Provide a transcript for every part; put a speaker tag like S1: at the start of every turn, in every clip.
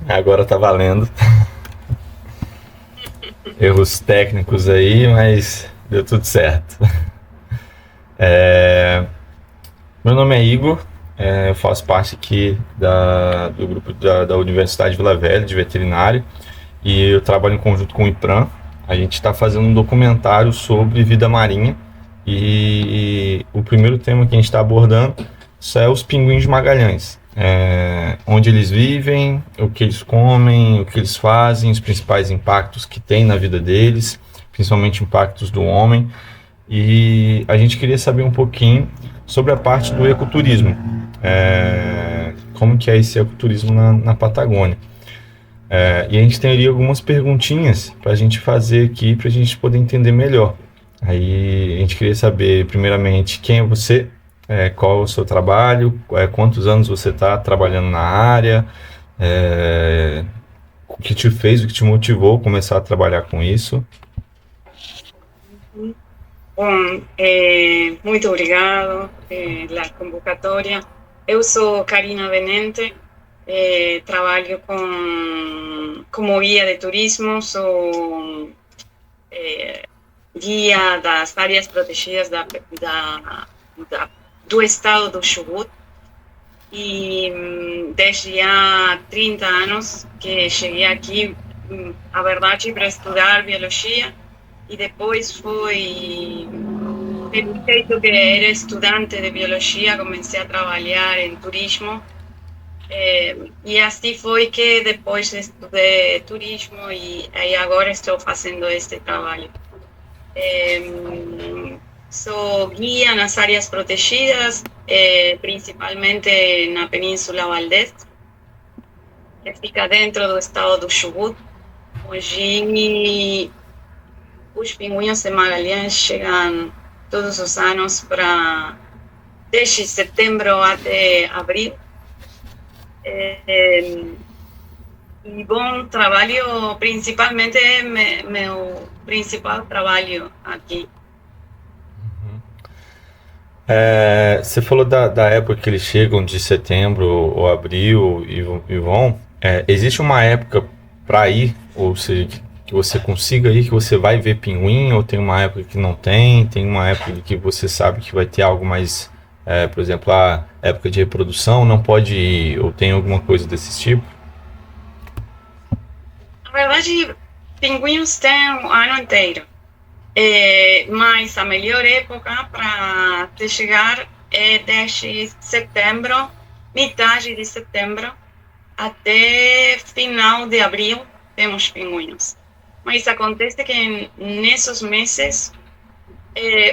S1: Agora tá valendo. Erros técnicos aí, mas deu tudo certo. Meu nome é Igor, eu faço parte aqui do grupo da Universidade Vila Velha de veterinário e eu trabalho em conjunto com o IPRAM. A gente está fazendo um documentário sobre vida marinha e o primeiro tema que a gente está abordando é os pinguins de Magalhães. Onde eles vivem, o que eles comem, o que eles fazem, os principais impactos que tem na vida deles, principalmente impactos do homem. E a gente queria saber um pouquinho sobre a parte do ecoturismo, como que é esse ecoturismo na Patagônia. E a gente teria algumas perguntinhas para a gente fazer aqui, para a gente poder entender melhor. Aí a gente queria saber, primeiramente, quem é você, qual é o seu trabalho, quantos anos você está trabalhando na área, o que te fez, o que te motivou a começar a trabalhar com isso.
S2: Bom, muito obrigado pela convocatória. Eu sou Karina Benente, trabalho como guia de turismo, sou guia das áreas protegidas do estado do Chubut e desde há 30 anos que cheguei aqui, a verdade, para estudar biologia. E depois foi, pelo jeito que era estudante de biologia, comecei a trabalhar em turismo. E assim foi que depois estudei turismo e aí agora estou fazendo este trabalho. Sou guia nas áreas protegidas, principalmente na Península Valdés, que fica dentro do estado do Chubut. Hoje os pinguins de Magalhães chegam todos os anos desde setembro até abril. E bom, trabalho principalmente, meu principal trabalho aqui.
S1: Você falou da época que eles chegam, de setembro ou abril e vão. Existe uma época para ir, ou seja, que você consiga ir, que você vai ver pinguim, ou tem uma época que não tem uma época que você sabe que vai ter algo mais, por exemplo, a época de reprodução não pode ir, ou tem alguma coisa desse tipo?
S2: Na verdade, pinguins tem o ano inteiro, mas a melhor época para chegar é desde setembro, metade de setembro, até final de abril temos pinguins. Mas acontece que nesses meses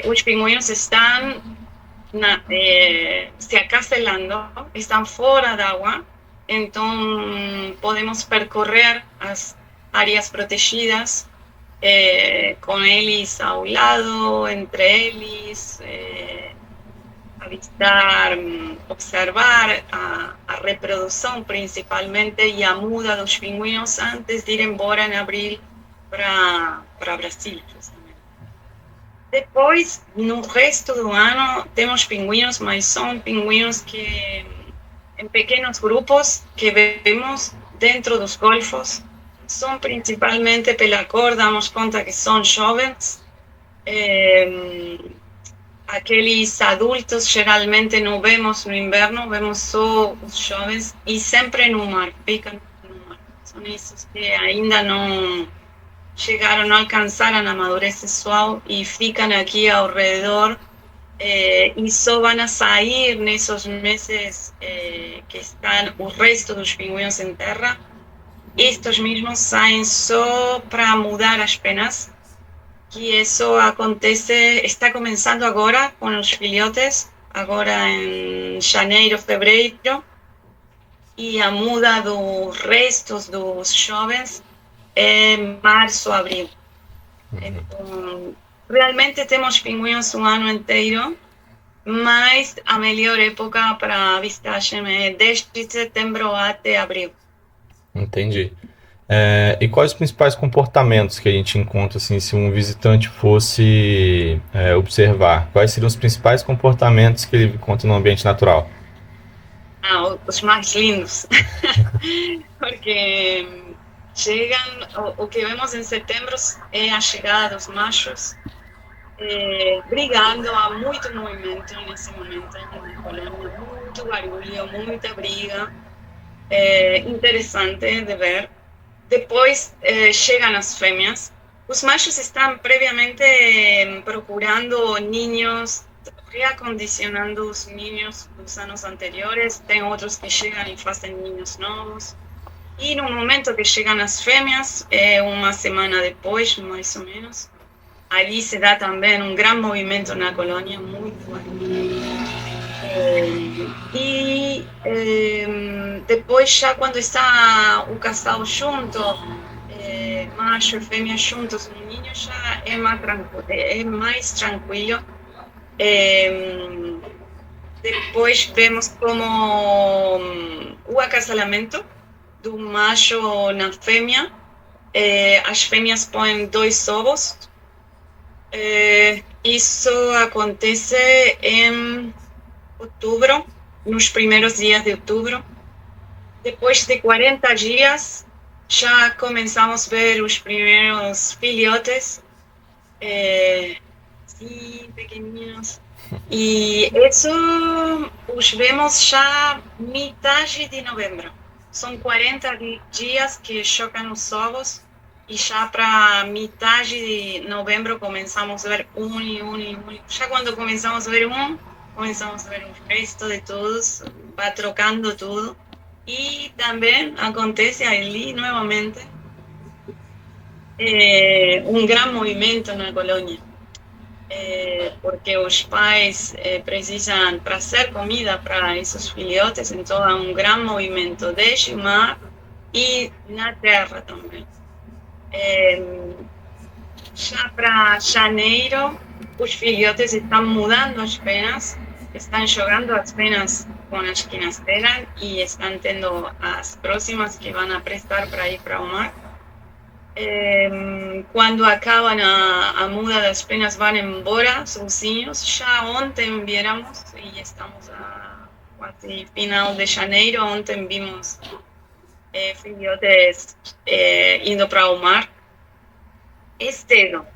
S2: os pinguins estão se acasalando, estão fora d'água, então podemos percorrer as áreas protegidas com eles ao lado, entre eles, avistar, observar a reprodução principalmente e a muda dos pinguins antes de ir embora em abril para Brasil, justamente. Depois, no resto do ano, temos pinguins, mas são pinguins que em pequenos grupos que vemos dentro dos golfos. São principalmente pela cor, damos conta que são jovens. Aqueles adultos geralmente não vemos no inverno, vemos só os jovens e sempre no mar, ficam no mar. São esses que ainda não chegaram a alcançar a madurez sexual e ficam aqui ao redor e só vão a sair nesses meses que estão o resto dos pinguins em terra. Estes mesmos saem só para mudar as penas, que isso acontece, está começando agora com os filhotes, agora em janeiro, fevereiro, e a muda dos restos dos jovens é março, abril. Então, realmente temos pinguins o ano inteiro, mas a melhor época para avistagem é desde setembro até abril.
S1: Entendi. E quais os principais comportamentos que a gente encontra assim, se um visitante fosse observar? Quais seriam os principais comportamentos que ele encontra no ambiente natural?
S2: os mais lindos, porque chegam, o que vemos em setembro é a chegada dos machos, brigando, há muito movimento nesse momento na colônia, muito barulho, muita briga, interessante de ver. Depois chegam as fêmeas. Os machos estão previamente procurando ninhos, reacondicionando os ninhos dos anos anteriores. Tem outros que chegam e fazem ninhos novos. E no momento que chegam as fêmeas, uma semana depois, mais ou menos, ali se dá também um grande movimento na colônia, muito barulho. E depois, já quando está o casal junto, macho e fêmea juntos, o ninho já é mais tranquilo. Depois vemos como o acasalamento do macho na fêmea. As fêmeas põem 2 ovos. Isso acontece em outubro, nos primeiros dias de outubro. Depois de 40 dias, já começamos a ver os primeiros filhotes, sim, pequenininhos. E isso os vemos já metade de novembro. São 40 dias que chocam os ovos e já para metade de novembro começamos a ver um. Já quando começamos a ver começamos a ver o resto de todos, vai trocando tudo. E também acontece ali novamente um grande movimento na colônia, porque os pais precisam trazer comida para esses filhotes, então há um grande movimento desde o mar e na terra também. Já para janeiro, os filhotes estão mudando as penas, estão jogando as penas com as que nasceram e estão tendo as próximas que vão prestar para ir para o mar. Quando acabam a muda das penas, vão embora sozinhos. Já ontem viéramos, e estamos a quase final de janeiro, ontem vimos filhotes indo para o mar. Cedo.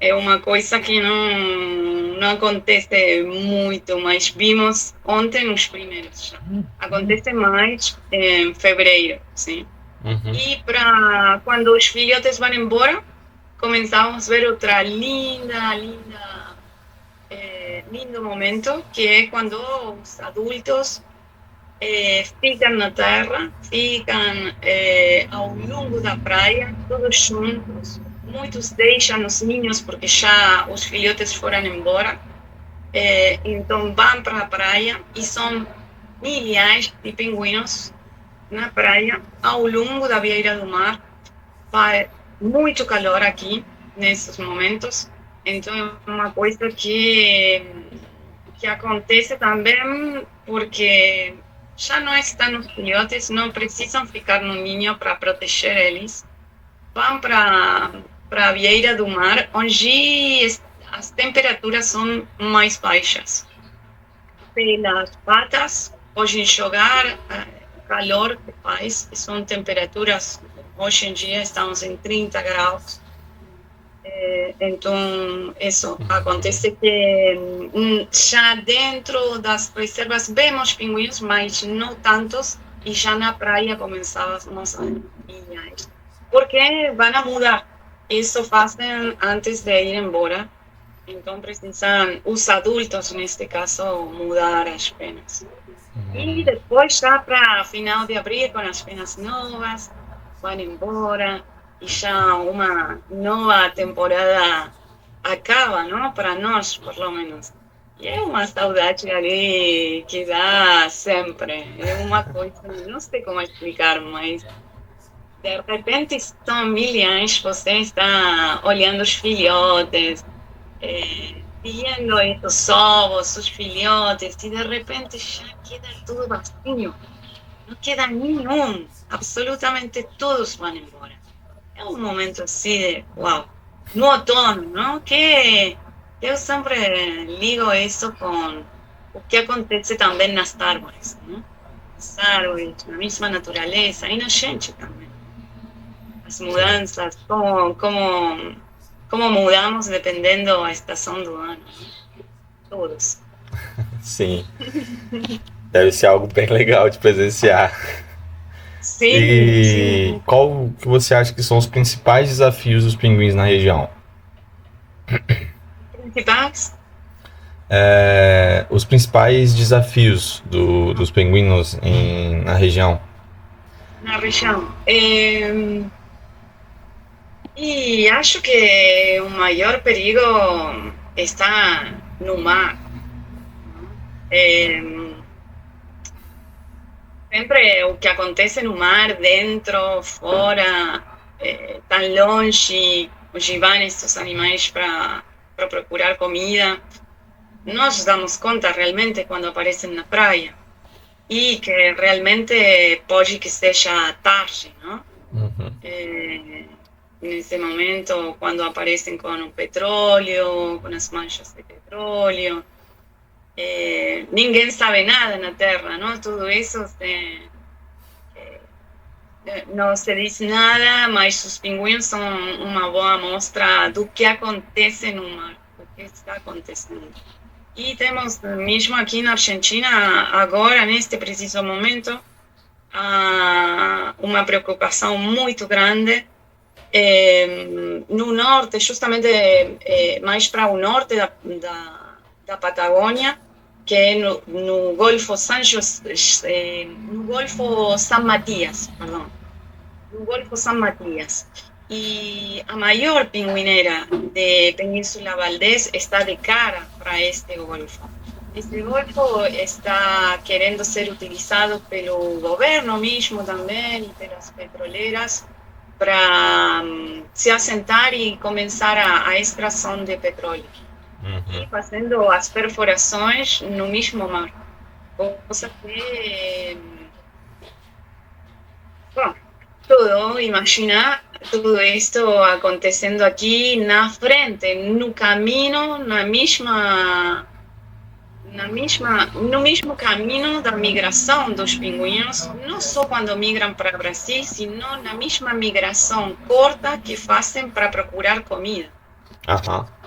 S2: É uma coisa que não acontece muito, mas vimos ontem os primeiros já. Acontece mais em fevereiro, sim.
S1: Uhum.
S2: E para quando os filhotes vão embora, começamos a ver outra lindo momento, que é quando os adultos ficam na terra, ficam ao longo da praia, todos juntos. Muitos deixam os ninhos porque já os filhotes foram embora, então vão para a praia e são milhares de pinguins na praia, ao longo da beira do mar. Faz muito calor aqui nesses momentos, então é uma coisa que acontece também porque já não estão os filhotes, não precisam ficar no ninho para proteger eles. Vão para a beira do mar, onde as temperaturas são mais baixas. Pelas patas, podem jogar calor que faz, são temperaturas, hoje em dia estamos em 30 graus. Então, isso acontece que já dentro das reservas vemos pinguins, mas não tantos, e já na praia começávamos a milhares. Porque vão mudar. Isso fazem antes de ir embora. Então precisam, os adultos, neste caso, mudar as penas. E depois, já para final de abril, com as penas novas, vão embora. E já uma nova temporada acaba, não? Para nós, por lo menos. E é uma saudade ali que dá sempre. É uma coisa, não sei como explicar, mas de repente são milhões, você está olhando os filhotes, vendo esses ovos, os filhotes, e de repente já queda tudo vazio. Não queda nenhum, absolutamente todos vão embora. É um momento assim de uau. No outono, não? Que eu sempre ligo isso com o que acontece também nas árvores, não? as árvores, na mesma natureza e na gente também. As mudanças, como mudamos dependendo da estação do ano. Todos.
S1: Sim, deve ser algo bem legal de presenciar.
S2: Sim,
S1: E
S2: sim.
S1: qual que você acha que são os principais desafios dos pinguins na região?
S2: Principais
S1: Os principais desafios dos pinguinos na região.
S2: na região. E acho que o maior perigo está no mar. Sempre o que acontece no mar, dentro, fora, tão longe, onde vão esses animais para procurar comida, nós damos conta realmente quando aparecem na praia. E que realmente pode que seja tarde, não? Nesse momento, quando aparecem com o petróleo, com as manchas de petróleo, ninguém sabe nada na Terra, não? Tudo isso não se diz nada, mas os pinguins são uma boa amostra do que acontece no mar, do que está acontecendo. E temos, mesmo aqui na Argentina, agora, neste preciso momento, uma preocupação muito grande no norte, justamente mais para o norte da Patagônia, que é no Golfo no Golfo San Matías, perdão, no Golfo San Matías. E a maior pinguinera de Península Valdés está de cara para este golfo. Este golfo está querendo ser utilizado pelo governo mesmo também e pelas petroleiras para se assentar e começar a extração de petróleo. E fazendo as perfurações no mesmo mar. Coisa que... Bom, tudo, imagina tudo isto acontecendo aqui na frente, no caminho, no mesmo caminho da migração dos pinguins, não só quando migram para o Brasil, sino na mesma migração curta que fazem para procurar comida.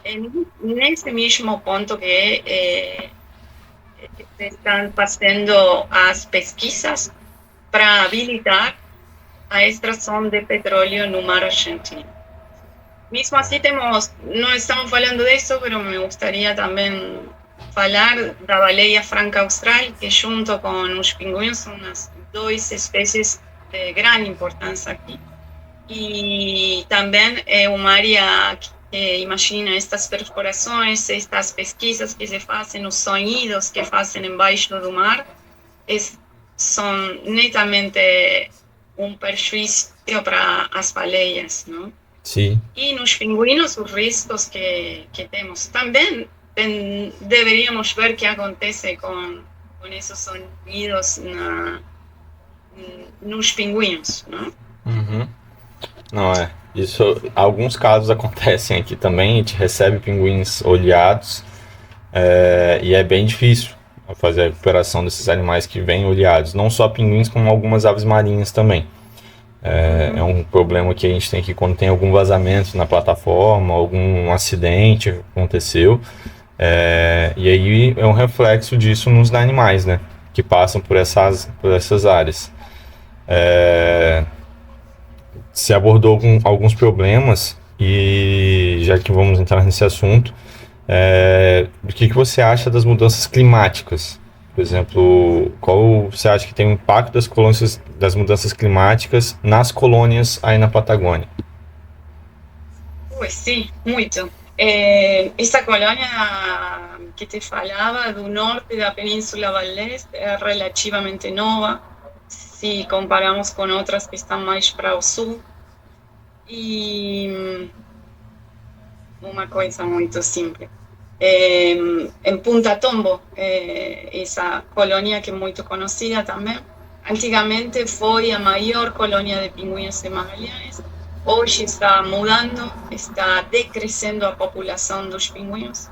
S2: É nesse mesmo ponto que estão fazendo as pesquisas para habilitar a extração de petróleo no mar argentino. Mesmo assim, não estamos falando disso, mas me gostaria também falar da baleia franca austral, que junto com os pinguins são as duas espécies de grande importância aqui. E também é uma área que, imagina, estas perfurações, estas pesquisas que se fazem, os sonidos que fazem embaixo do mar, são netamente prejuízo para as baleias, não?
S1: Sim.
S2: E nos pinguinos, os riscos que temos. Também deveríamos ver o que acontece com esses sonidos nos pinguinos, não?
S1: Não é. Isso, alguns casos acontecem aqui também. A gente recebe pinguins oleados e é bem difícil fazer a recuperação desses animais que vêm oleados. Não só pinguins, como algumas aves marinhas também. É um problema que a gente tem aqui quando tem algum vazamento na plataforma, algum acidente que aconteceu. E aí é um reflexo disso nos animais, né? Que passam por essas áreas. Se abordou alguns problemas e já que vamos entrar nesse assunto, o que você acha das mudanças climáticas? Por exemplo, qual você acha que tem o impacto das mudanças climáticas nas colônias aí na Patagônia?
S2: Pois sim, muito. Essa colônia que te falava do norte da Península Valdés é relativamente nova, se comparamos com outras que estão mais para o sul. E uma coisa muito simples. Em Punta Tombo, essa colônia que é muito conhecida também, antigamente foi a maior colônia de pinguins de Magalhães. Hoje está mudando, está decrescendo a população dos pinguins.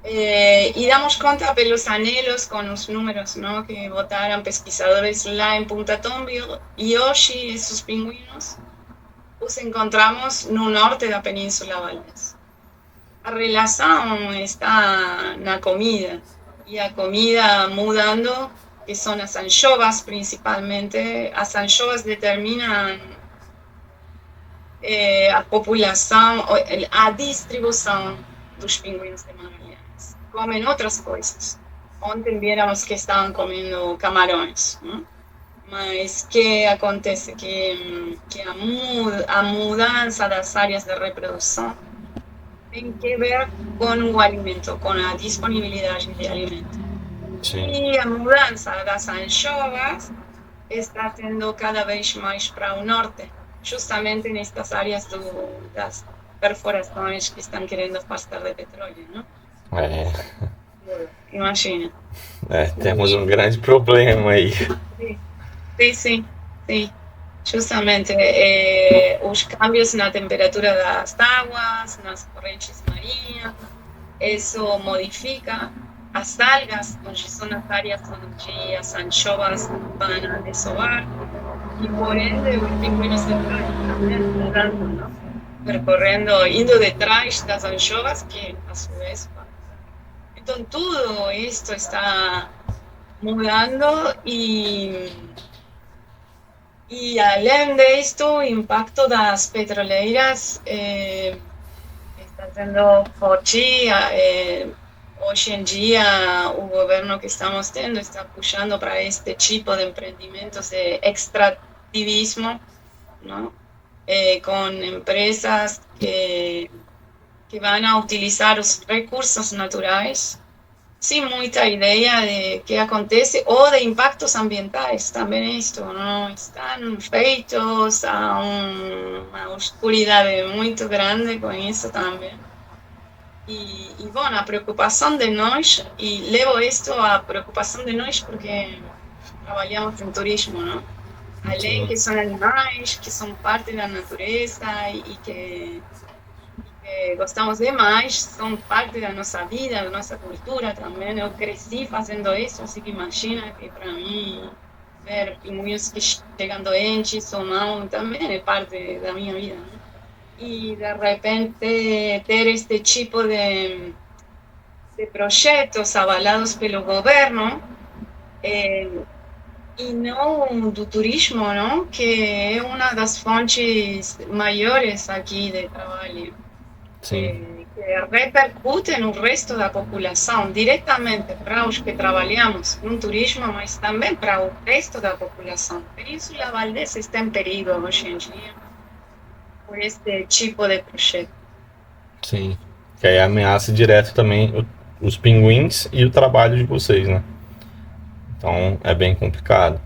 S2: Y damos cuenta pelos anhelos con los números, ¿no? Que votaram pesquisadores lá em Punta Tombil e hoje esses pingüinos os encontramos no norte da Península Valdés. A relação está na comida e a comida mudando, que são as anchovas principalmente. As anchovas determinam a população, a distribuição dos pinguins de Magallanes. Comem outras coisas. Ontem viéramos que estavam comendo camarões, né? Mas que acontece? Que a mudança das áreas de reprodução tem que ver com o alimento, com a disponibilidade de alimento.
S1: Sim.
S2: E a mudança das anchovas está tendo cada vez mais para o norte, justamente nestas áreas das perfurações que estão querendo afastar de petróleo, não?
S1: É,
S2: Imagina.
S1: temos um grande problema aí.
S2: Sim. Justamente os cambios na temperatura das águas, nas correntes marinhas, isso modifica as algas, onde são as áreas onde as anchovas vão desovar, e por ende os pingüinos também mudando, não? Percorrendo, indo detrás das anchovas, que a su vez. Então tudo isto está mudando e além disto, o impacto das petroleiras está sendo forte. Hoje em dia, o governo que estamos tendo está puxando para este tipo de empreendimentos de extrativismo, não? Com empresas que vão utilizar os recursos naturais sem muita ideia de que acontece ou de impactos ambientais. Também isto, não? Estão feitos a uma oscuridade muito grande com isso também. E bom, a preocupação de nós, e levo isto à preocupação de nós porque trabalhamos em turismo, não? Além que são animais, que são parte da natureza e que gostamos demais, são parte da nossa vida, da nossa cultura também. Eu cresci fazendo isso, assim que imagina que para mim ver pinguins que chegam doentes ou mal também é parte da minha vida, né? E de repente ter este tipo de projetos avalados pelo governo e não do turismo, não? Que é uma das fontes maiores aqui de trabalho.
S1: Sim.
S2: Que repercute no resto da população, diretamente para os que trabalhamos no turismo, mas também para o resto da população. A Península Valdés está em perigo hoje em dia por este tipo de projeto.
S1: Sim. Que aí ameaça direto também os pinguins e o trabalho de vocês, né? Então é bem complicado.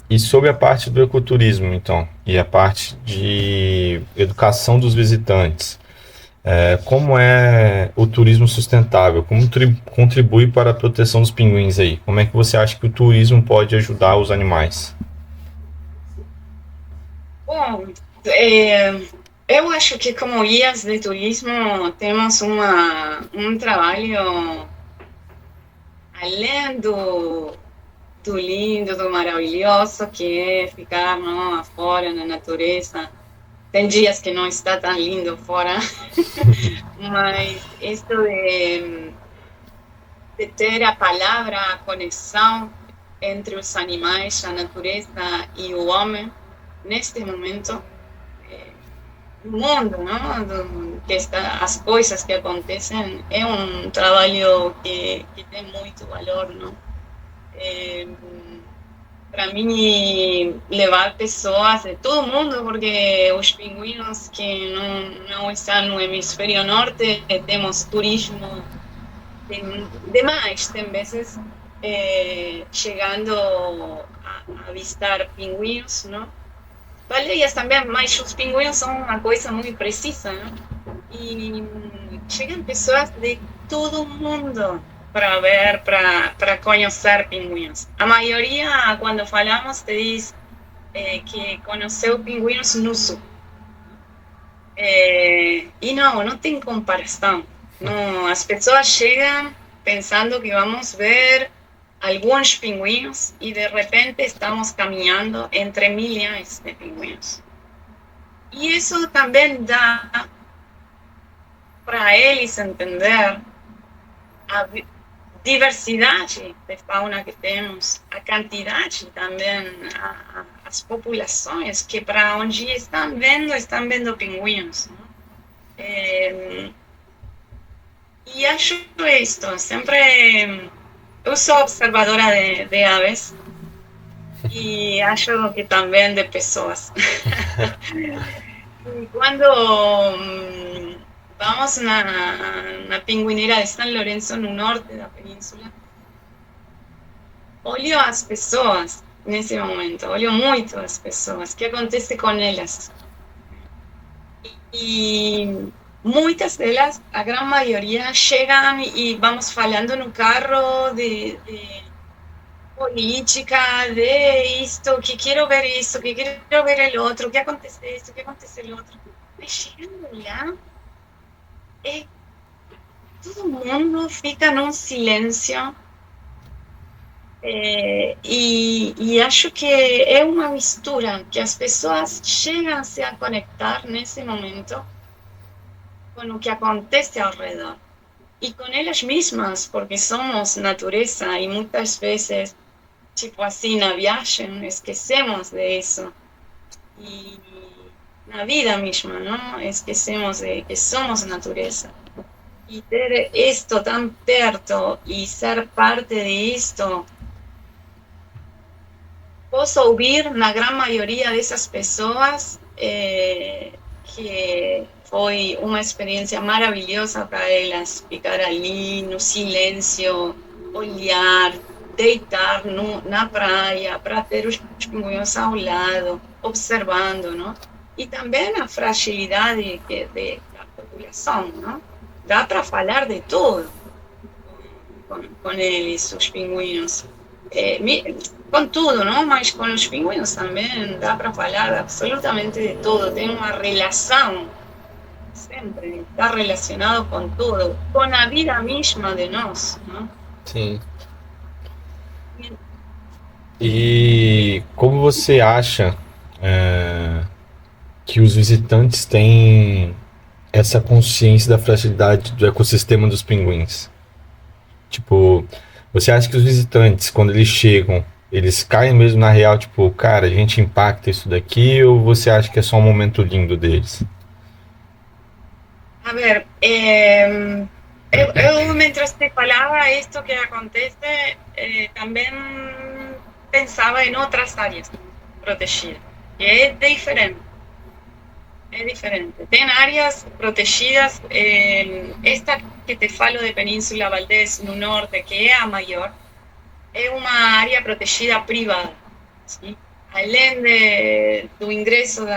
S1: E sobre a parte do ecoturismo, então, e a parte de educação dos visitantes, como é o turismo sustentável? Como contribui para a proteção dos pinguins aí? Como é que você acha que o turismo pode ajudar os animais?
S2: Bom, eu acho que como guias de turismo temos um trabalho além do lindo, do maravilhoso que é ficar, não, afora na natureza. Tem dias que não está tão lindo fora, mas isso de ter a palavra, a conexão entre os animais, a natureza e o homem, neste momento, no mundo, não? As coisas que acontecem, é um trabalho que tem muito valor, não? Para mim, levar pessoas de todo mundo, porque os pinguinos que não estão no hemisfério norte, temos turismo demais, tem vezes chegando a visitar pinguins, não? Baleias também, mas os pinguins são uma coisa muito precisa, não? E chegam pessoas de todo mundo para ver, para conhecer pinguins. A maioria, quando falamos, te diz que conheceu pinguins no sul. E não tem comparação. No, as pessoas chegam pensando que vamos ver algunos pingüinos y de repente estamos caminando entre millones de pingüinos. Y eso también da para ellos entender a diversidade de fauna que temos, a quantidade também, as populações que para onde estão vendo pinguins. Né? E acho isto, sempre eu sou observadora de aves e acho que também de pessoas. E quando vamos na pinguineira de San Lorenzo, no norte da península, olho as pessoas nesse momento, olho muito as pessoas, o que acontece com elas. E muitas delas, a grande maioria, chegam e vamos falando no carro de política, de isto, que quero ver isso, que quero ver o outro, que acontece isso, que acontece o outro. Mas chegando lá, todo mundo fica num silêncio e acho que é uma mistura que as pessoas chegam-se a conectar nesse momento com o que acontece ao redor e com elas mesmas, porque somos natureza e muitas vezes, tipo assim, na viagem, esquecemos disso. E na vida mesma, não? Esquecemos de que somos natureza. E ter isto tão perto e ser parte disto, posso ouvir na grande maioria dessas pessoas que foi uma experiência maravilhosa para elas ficar ali no silêncio, olhar, deitar na praia para ter os pinguins ao lado, observando, não? E também a fragilidade da população, não? Dá para falar de tudo com eles, os pinguins. Com tudo, não? Mas com os pinguins também dá para falar absolutamente de tudo. Tem uma relação, sempre está relacionado com tudo, com a vida mesma de nós, não?
S1: Sim. E como você acha que os visitantes têm essa consciência da fragilidade do ecossistema dos pinguins? Tipo, você acha que os visitantes, quando eles chegam, eles caem mesmo na real, tipo, cara, a gente impacta isso daqui, ou você acha que é só um momento lindo deles?
S2: A ver, eu mientras te falava isto que acontece, também pensava em outras áreas protegidas, que é diferente. É diferente. Tem áreas protegidas, esta que te falo de Península Valdés, no norte, que é a maior, é uma área protegida privada. ¿Sí? Além do ingresso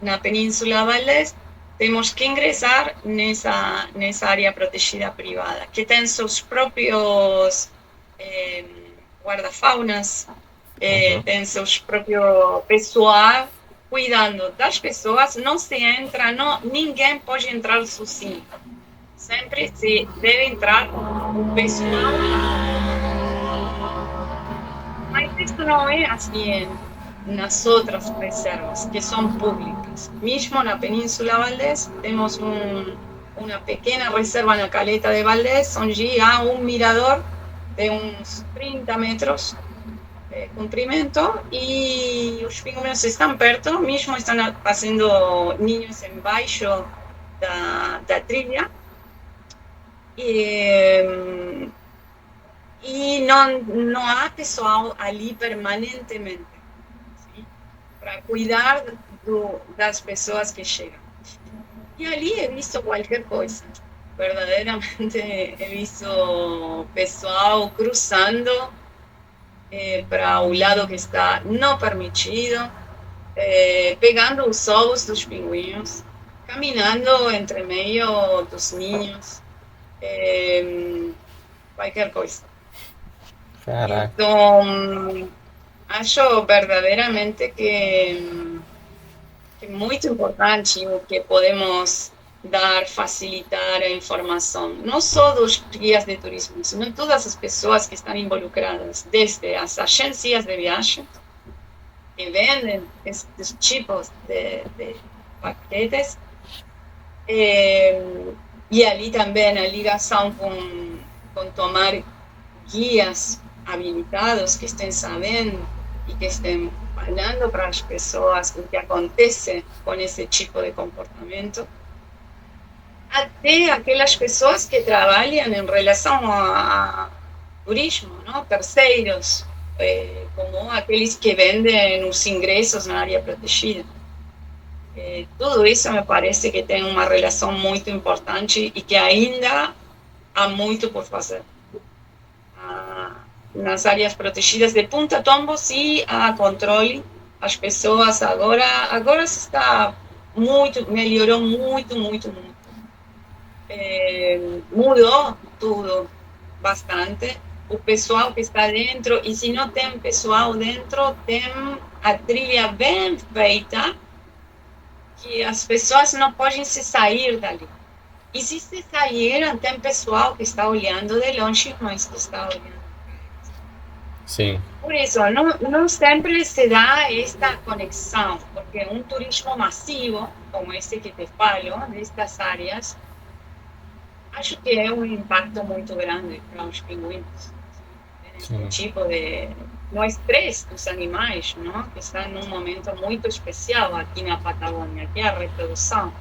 S2: na Península Valdés, temos que ingressar nessa área protegida privada, que tem seus próprios guarda-faunas, tem seus próprios pessoal cuidando das pessoas, não se entra, ninguém pode entrar sozinho. Sempre se deve entrar o pessoal. Mas isso não é assim nas outras reservas, que são públicas. Mesmo na Península Valdés, temos uma pequena reserva na Caleta de Valdés, onde há um mirador de uns 30 metros comprimento e os pinguins estão perto, mesmo estão fazendo ninhos embaixo da trilha e não há pessoal ali permanentemente, ¿sí? Para cuidar das pessoas que chegam. E ali he visto qualquer coisa, verdadeiramente he visto pessoal cruzando para o lado que está não permitido, pegando os ovos dos pinguins, caminhando entre meio dos ninhos, qualquer coisa.
S1: Caraca.
S2: Então, acho verdadeiramente que é muito importante o que podemos dar, facilitar a informação, não só dos guias de turismo, sino todas as pessoas que estão involucradas, desde as agências de viagem, que vendem estes tipos de paquetes, e ali também a ligação com tomar guias habilitados que estén sabendo e que estén falando para as pessoas o que acontece com esse tipo de comportamento, até aquelas pessoas que trabalham em relação a turismo, não? Terceiros, como aqueles que vendem os ingressos na área protegida. Tudo isso me parece que tem uma relação muito importante e que ainda há muito por fazer. Nas áreas protegidas de Punta Tombo, sim, há controle. As pessoas agora se está muito, melhorou muito, muito, muito. Mudou tudo bastante. O pessoal que está dentro, e se não tem pessoal dentro, tem a trilha bem feita, que as pessoas não podem se sair dali. E se saíram, tem pessoal que está olhando de longe, mas que está olhando.
S1: Sim.
S2: Por isso, não sempre se dá esta conexão, porque um turismo massivo, como esse que te falo, destas áreas, acho que é um impacto muito grande para os pinguins. Esse tipo de... no estresse dos animais, não? Que estão num momento muito especial aqui na Patagônia, que é a reprodução.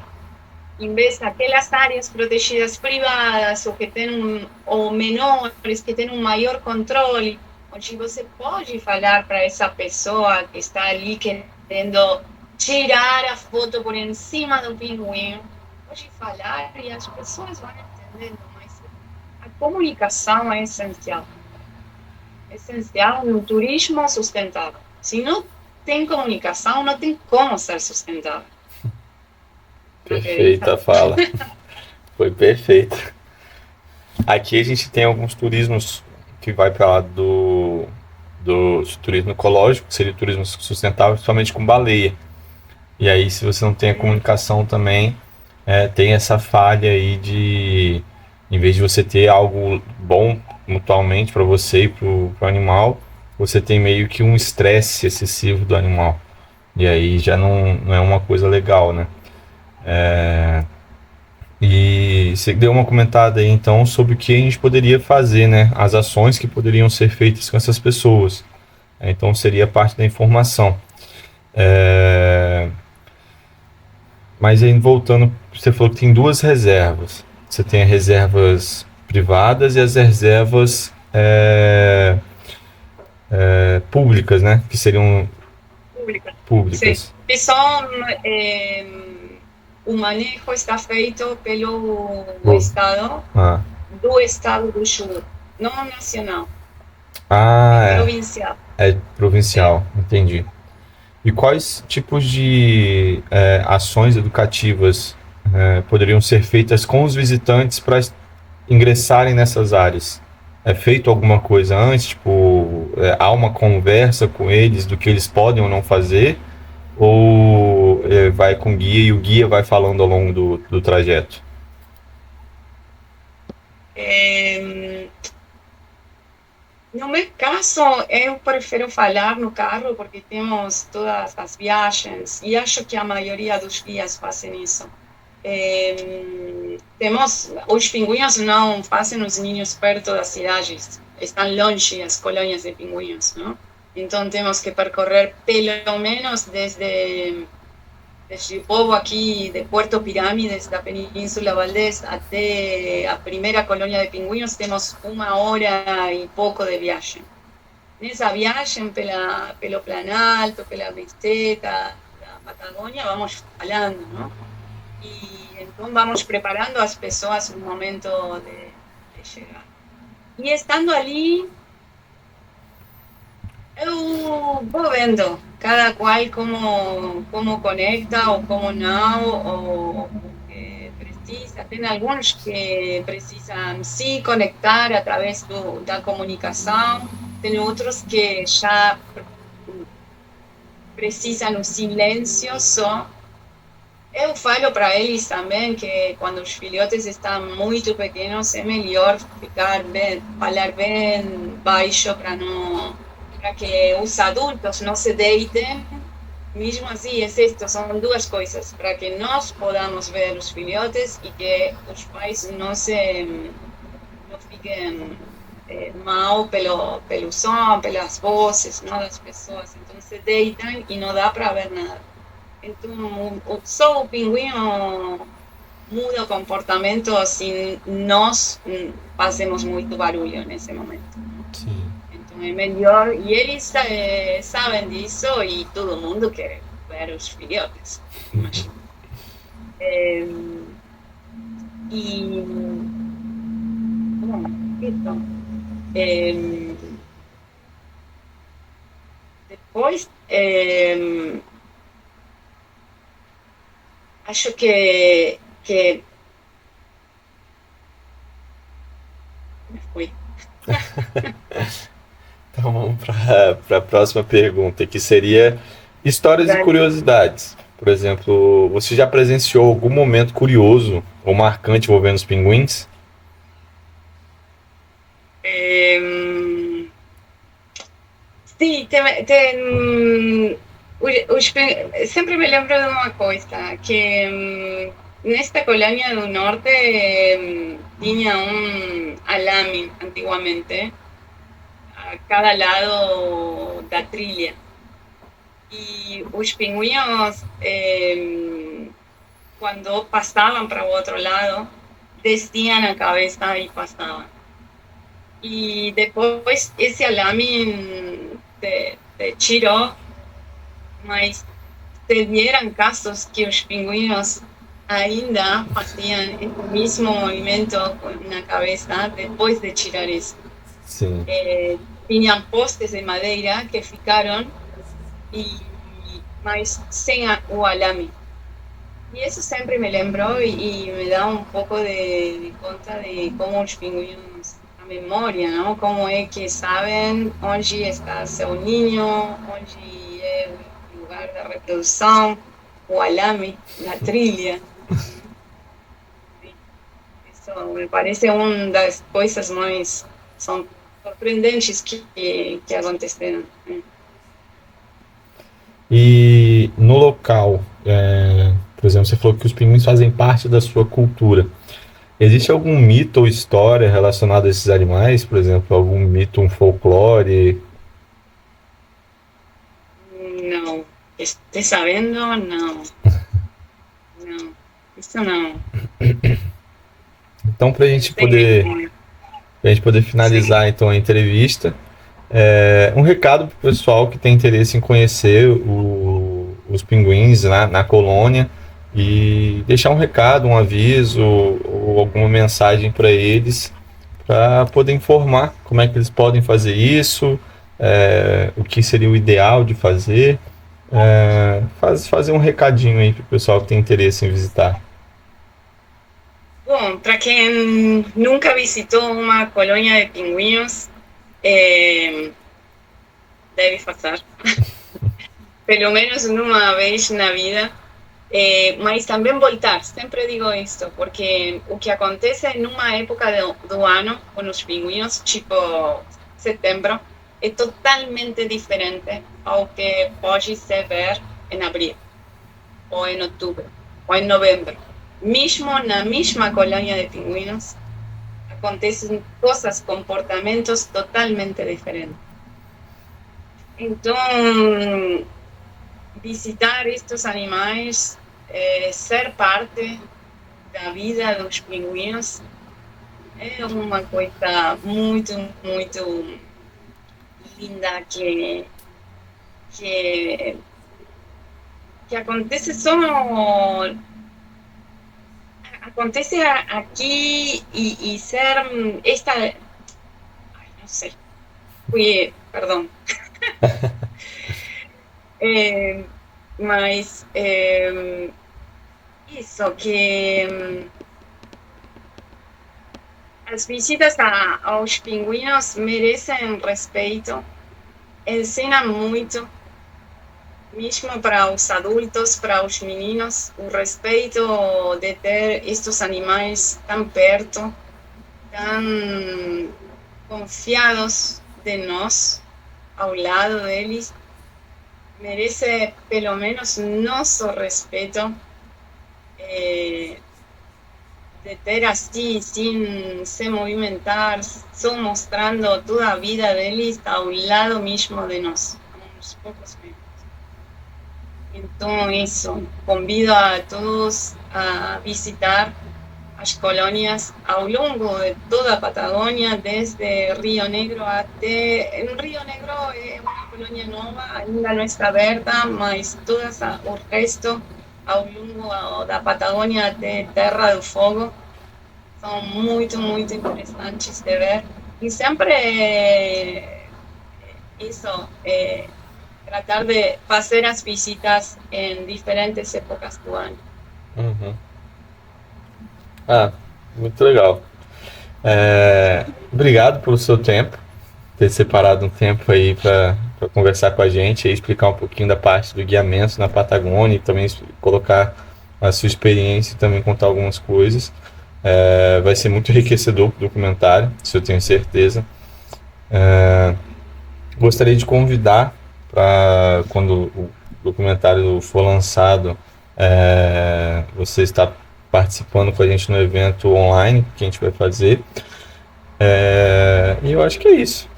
S2: Em vez daquelas áreas protegidas privadas, ou que têm ou menores, que têm um maior controle, onde você pode falar para essa pessoa que está ali querendo tirar a foto por em cima do pinguim, pode falar e as pessoas vão entendendo, mas a comunicação é essencial. Essencial no turismo sustentável. Se não tem comunicação, não tem como ser sustentável.
S1: Perfeita a fala. Foi perfeita. Aqui a gente tem alguns turismos que vai para lá do turismo ecológico, que seria o turismo sustentável, principalmente com baleia. E aí, se você não tem a comunicação também, tem essa falha aí de, em vez de você ter algo bom mutualmente para você e para o animal, você tem meio que um estresse excessivo do animal. E aí já não é uma coisa legal, né? E você deu uma comentada aí então sobre o que a gente poderia fazer, né? As ações que poderiam ser feitas com essas pessoas. Então seria parte da informação. Mas aí voltando, você falou que tem duas reservas. Você tem as reservas privadas e as reservas públicas, né? Que seriam públicas.
S2: Sim. E são, o manejo está feito pelo Estado, do Estado do Chubut, não nacional, provincial.
S1: É provincial, entendi. E quais tipos de ações educativas poderiam ser feitas com os visitantes para ingressarem nessas áreas? É feito alguma coisa antes? Tipo, há uma conversa com eles do que eles podem ou não fazer? Ou vai com o guia e o guia vai falando ao longo do trajeto?
S2: No meu caso, eu prefiro falar no carro porque temos todas as viagens e acho que a maioria dos guias fazem isso. Os pinguins não fazem os ninhos perto das cidades, estão longe as colônias de pinguins, não? Então temos que percorrer pelo menos desde o povo aqui de Puerto Pirâmides, da Península Valdés, até a primeira colônia de pinguins, temos 1 hora e pouco de viagem. Nessa viagem pelo Planalto, pela meseta da Patagônia, vamos falando, não? E então vamos preparando as pessoas no momento de chegar. E estando ali, eu vou vendo cada qual como conecta ou como não, ou que precisa. Tem alguns que precisam se conectar através da comunicação, tem outros que já precisam o silêncio só. Eu falo para eles também que quando os filhotes estão muito pequenos é melhor ficar bem, falar bem baixo para que os adultos não se deitem. Mesmo assim, é isto, são duas coisas, para que nós podamos ver os filhotes e que os pais não fiquem mal pelo som, pelas vozes, não, das pessoas. Então se deitam e não dá para ver nada. Então, só o pinguim muda o comportamento se nós fazemos muito barulho nesse momento.
S1: Sim.
S2: Então é melhor, e eles sabem disso e todo mundo quer ver os filhotes, imagino. E, bom, isso. Depois, acho que me fui.
S1: Então vamos para a próxima pergunta, que seria histórias e curiosidades. Por exemplo, você já presenciou algum momento curioso ou marcante envolvendo os pinguins?
S2: Sim, sempre me lembro de uma coisa, que nesta colônia do norte tinha um alame antigamente a cada lado da trilha. E os pinguinhos, quando passavam para o outro lado, desciam a cabeça e passavam. E depois esse alame te tirou, mas se vieram casos que os pinguins ainda faziam o mesmo movimento na cabeça depois de tirar isso.
S1: Sim.
S2: Tinham postes de madeira que ficaram, mas sem o alame. E isso sempre me lembrou e me dá um pouco de conta de como os pinguins, a memória, não? Como é que sabem onde está seu ninho, onde é o lugar da reprodução, o alame, na trilha. Isso me parece uma das coisas mais surpreendentes que aconteceram.
S1: E no local, por exemplo, você falou que os pinguins fazem parte da sua cultura. Existe algum mito ou história relacionada a esses animais? Por exemplo, algum mito, um folclore?
S2: Não. Estou sabendo? Não. Não. Isso não.
S1: Então, para a gente poder finalizar então a entrevista, um recado para o pessoal que tem interesse em conhecer os pinguins na colônia e deixar um recado, um aviso ou alguma mensagem para eles para poder informar como é que eles podem fazer isso, o que seria o ideal de fazer, fazer um recadinho aí para o pessoal que tem interesse em visitar.
S2: Bom, para quem nunca visitou uma colônia de pinguins, deve fazer, pelo menos uma vez na vida, mas também voltar, sempre digo isso, porque o que acontece numa época do ano com os pinguins, tipo setembro, é totalmente diferente ao que pode se ver em abril, ou em outubro, ou em novembro. Mesmo na mesma colônia de pinguins, acontecem coisas, comportamentos totalmente diferentes. Então, visitar estes animais, ser parte da vida dos pinguins, é uma coisa muito, muito linda que acontece só acontece aqui e ser esta, ai, não sei, perdão. Mas isso, que as visitas aos pinguins merecem respeito, ensinam muito mesmo para os adultos, para os meninos, o respeito de ter estes animais tão perto, tão confiados de nós, ao lado deles, merece pelo menos nosso respeito, de ter assim, sem se movimentar, só mostrando toda a vida deles ao lado mesmo de nós, uns poucos minutos. Então, isso, convido a todos a visitar as colônias ao longo de toda a Patagônia, desde Rio Negro até... Em Rio Negro é uma colônia nova, ainda não está aberta, mas todo o resto, ao longo da Patagônia até Terra do Fogo, são muito, muito interessantes de ver. E sempre isso, tratar de fazer as visitas em diferentes épocas do ano.
S1: Uhum. Ah, muito legal. Obrigado pelo seu tempo, ter separado um tempo aí para conversar com a gente e explicar um pouquinho da parte do guiamento na Patagônia e também colocar a sua experiência e também contar algumas coisas. Vai ser muito enriquecedor para o documentário, isso eu tenho certeza. Gostaria de convidar para quando o documentário for lançado, você está participando com a gente no evento online que a gente vai fazer. E eu acho que é isso.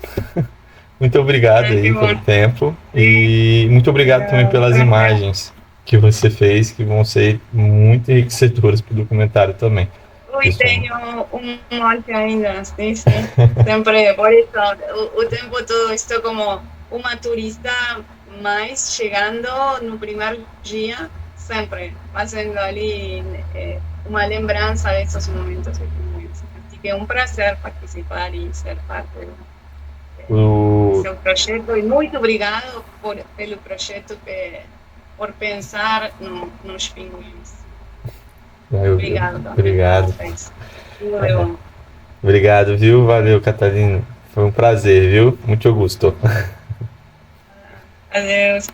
S1: Muito obrigado aí pelo tempo e muito obrigado também pelas imagens que você fez, que vão ser muito enriquecedoras para o documentário também.
S2: Ui, tenho um monte ainda, sim, sim. Sempre, por isso, o tempo todo estou como uma turista mais chegando no primeiro dia, sempre fazendo ali uma lembrança desses momentos. Así que é um prazer participar e ser parte do seu projeto. E muito obrigado pelo projeto, por pensar nos pinguins. Obrigado.
S1: Obrigado.
S2: Valeu.
S1: Obrigado, viu? Valeu, Catarina. Foi um prazer, viu? Muito gosto.
S2: Adeus.